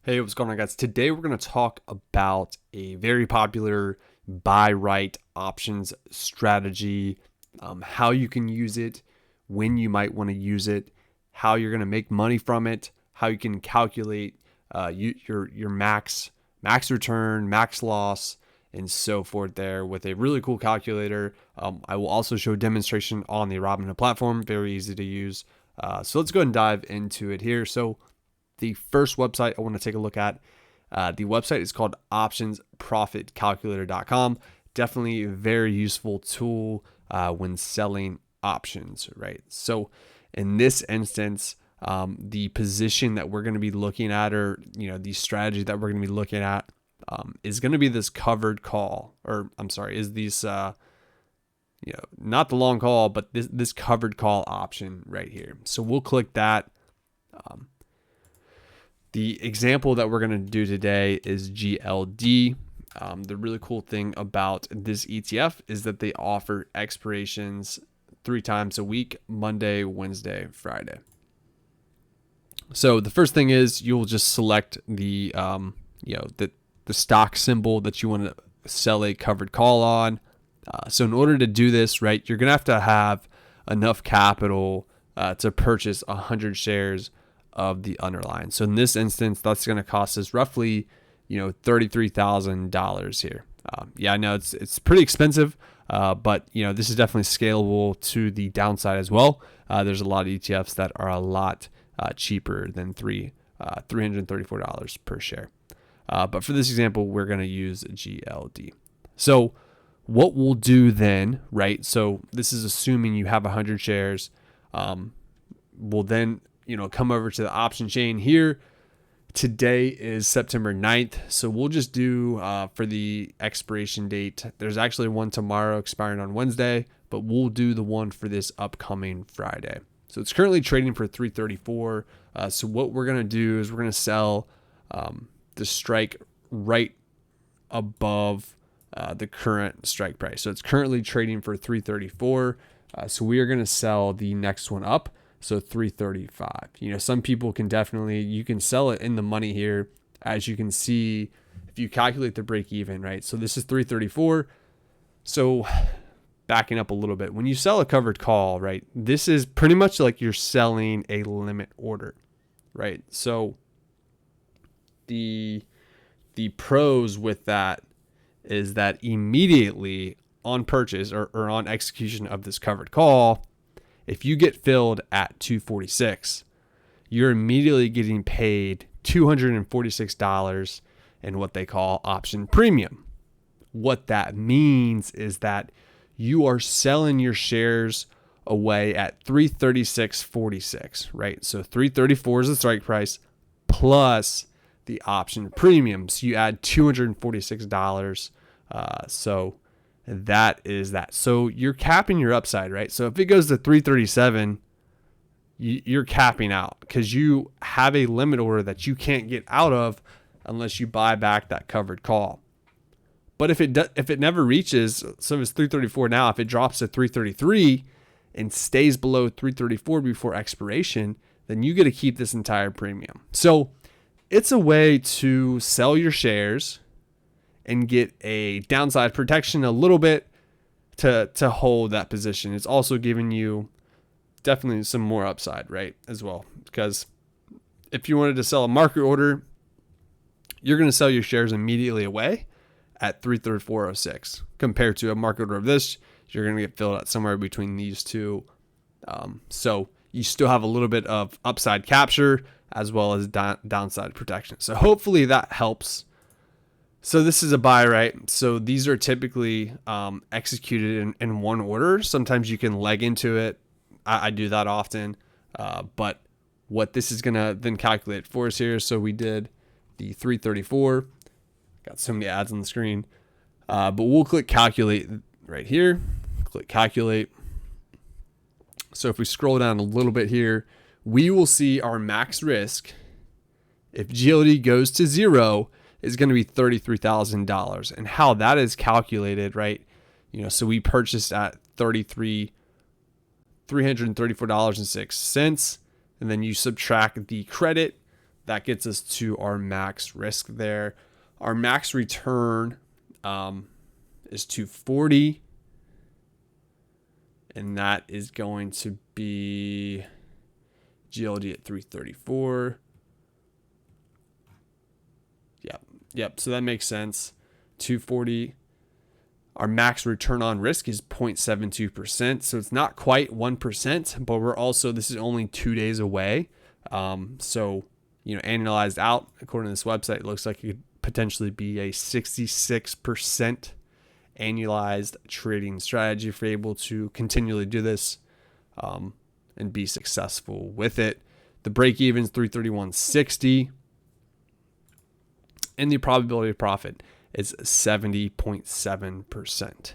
Hey, what's going on, guys? Today we're going to talk about a very popular buy right options strategy, how you can use it, when you might want to use it, how you're going to make money from it, how you can calculate your max return, max loss, and so forth. There with a really cool calculator. I will also show a demonstration on the Robinhood platform. Very easy to use. So let's go ahead and dive into it here. So the first website I want to take a look at, the website is called optionsprofitcalculator.com. Definitely a very useful tool when selling options, right? So in this instance, the position that we're going to be looking at, or the strategy that we're going to be looking at, is going to be this covered call, or I'm sorry, is these not the long call, but this covered call option right here. So we'll click that. The example that we're going to do today is GLD. The really cool thing about this ETF is that they offer expirations 3 times a week: Monday, Wednesday, Friday. So the first thing is you'll just select the stock symbol that you want to sell a covered call on. So in order to do this, right, you're going to have enough capital to purchase 100 shares of the underlying. So in this instance, that's going to cost us roughly, $33,000 here. I know it's pretty expensive, but this is definitely scalable to the downside as well. There's a lot of ETFs that are a lot cheaper than $334 per share. But for this example, we're going to use GLD. So what we'll do then, right? So this is assuming you have 100 shares. We'll then come over to the option chain here. Today is September 9th. So we'll just do for the expiration date. There's actually one tomorrow expiring on Wednesday, but we'll do the one for this upcoming Friday. So it's currently trading for 334. So what we're going to do is we're going to sell the strike right above the current strike price. So it's currently trading for 334. So we are going to sell the next one up. So 335. Some people you can sell it in the money here. As you can see, if you calculate the break even, right? So this is 334. So backing up a little bit, when you sell a covered call, right, this is pretty much like you're selling a limit order, right? So the pros with that is that immediately on purchase or on execution of this covered call, if you get filled at 246, you're immediately getting paid $246 in what they call option premium. What that means is that you are selling your shares away at 336.46, right? So 334 is the strike price plus the option premium. So you add $246. So that is that. So you're capping your upside, right? So if it goes to 337, you're capping out because you have a limit order that you can't get out of unless you buy back that covered call. But if it never reaches, so it's 334 now, if it drops to 333 and stays below 334 before expiration, then you get to keep this entire premium. So it's a way to sell your shares and get a downside protection a little bit to hold that position. It's also giving you definitely some more upside, right, as well. Because if you wanted to sell a market order, you're going to sell your shares immediately away at 334.06. Compared to a market order of this, you're going to get filled at somewhere between these two. So you still have a little bit of upside capture as well as downside protection. So hopefully that helps. So this is a buy, right? So these are typically executed in one order. Sometimes you can leg into it. I do that often. But what this is going to then calculate for us here. So we did the 334. Got so many ads on the screen. But we'll click calculate right here. Click calculate. So if we scroll down a little bit here, we will see our max risk. If GLD goes to 0, is going to be $33,000. And how that is calculated, right? So we purchased at $334.06. And then you subtract the credit that gets us to our max risk there. Our max return is 240, and that is going to be GLD at 334. Yep. So that makes sense. 240. Our max return on risk is 0.72%. So it's not quite 1%, but this is only 2 days away. So, annualized out, according to this website, it looks like it could potentially be a 66% annualized trading strategy if you're able to continually do this and be successful with it. The break even is 331.60. And the probability of profit is 70.7%.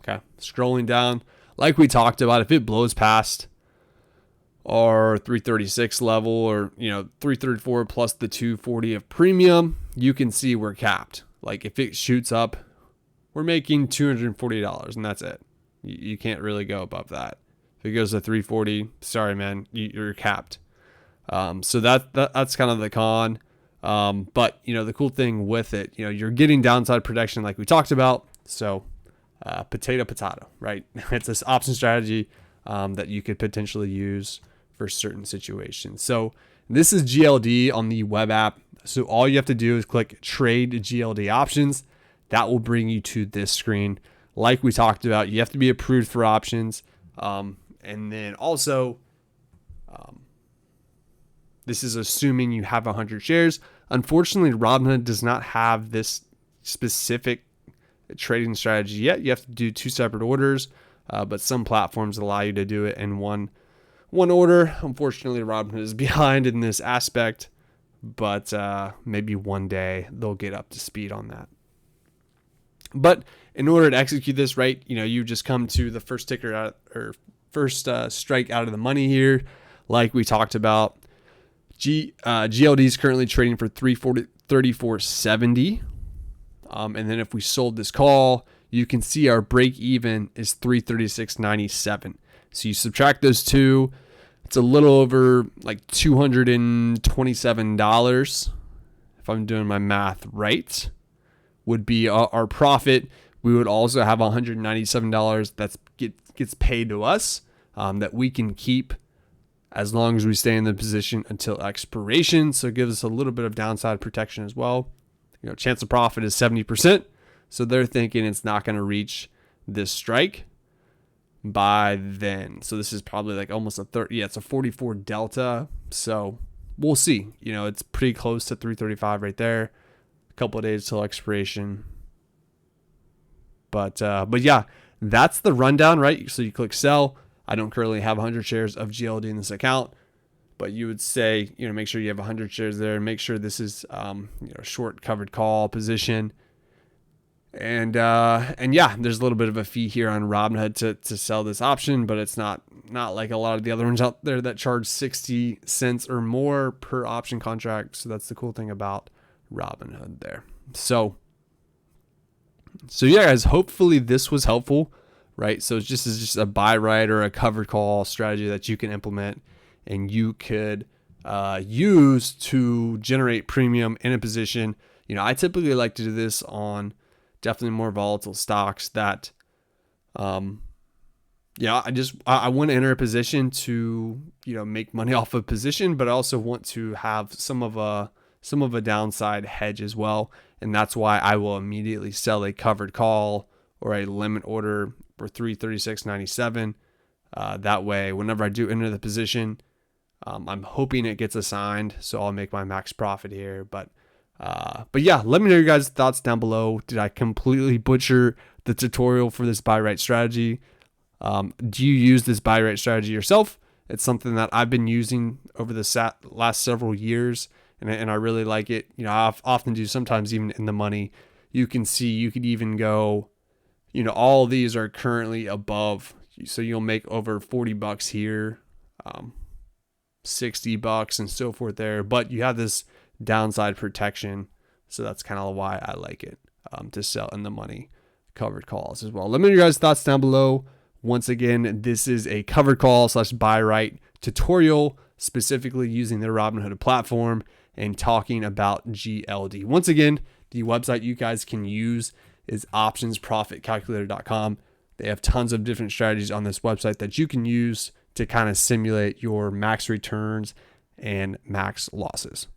Okay, scrolling down, like we talked about, if it blows past our 336 level or 334 plus the 240 of premium, you can see we're capped. Like if it shoots up, we're making $240 and that's it. You can't really go above that. If it goes to 340, sorry man, you're capped. So that's kind of the con. But the cool thing with it, you're getting downside protection like we talked about. So, potato, right? It's this option strategy, that you could potentially use for certain situations. So this is GLD on the web app. So all you have to do is click trade GLD options. That will bring you to this screen. Like we talked about, you have to be approved for options. And then also, this is assuming you have 100 shares. Unfortunately, Robinhood does not have this specific trading strategy yet. You have to do 2 separate orders, but some platforms allow you to do it in one order. Unfortunately, Robinhood is behind in this aspect, but maybe one day they'll get up to speed on that. But in order to execute this, right, you just come to the first ticker out, or first strike out of the money here, like we talked about. GLD is currently trading for 34.70. And then if we sold this call, you can see our break even is 336.97. So you subtract those two, it's a little over like $227, if I'm doing my math right, would be our profit. We would also have $197 that gets paid to us, that we can keep as long as we stay in the position until expiration. So it gives us a little bit of downside protection as well. Chance of profit is 70%. So they're thinking it's not going to reach this strike by then. So this is probably like almost a 30. Yeah, it's a 44 delta. So we'll see. It's pretty close to 335 right there. A couple of days till expiration. But yeah, that's the rundown, right? So you click sell. I don't currently have 100 shares of GLD in this account, but you would say, make sure you have 100 shares there. Make sure this is, short covered call position. And yeah, there's a little bit of a fee here on Robinhood to sell this option, but it's not like a lot of the other ones out there that charge 60 cents or more per option contract. So that's the cool thing about Robinhood there. So yeah, guys, hopefully this was helpful. Right, so it's just a buy right or a covered call strategy that you can implement, and you could use to generate premium in a position. I typically like to do this on definitely more volatile stocks that, I want to enter a position to make money off a position, but I also want to have some of a downside hedge as well, and that's why I will immediately sell a covered call or a limit order for 336.97. That way, whenever I do enter the position, I'm hoping it gets assigned, so I'll make my max profit here. But yeah, let me know your guys' thoughts down below. Did I completely butcher the tutorial for this buy right strategy? Do you use this buy right strategy yourself? It's something that I've been using over the last several years, and I really like it. I often do, sometimes even in the money. You can see you could even go. All of these are currently above, so you'll make over $40 here, $60 and so forth there, but you have this downside protection. So that's kind of why I like it, to sell in the money covered calls as well. Let me know your guys' thoughts down below. Once again, this is a covered call / buy right tutorial, specifically using the Robinhood platform and talking about GLD. Once again, the website you guys can use is optionsprofitcalculator.com. They have tons of different strategies on this website that you can use to kind of simulate your max returns and max losses.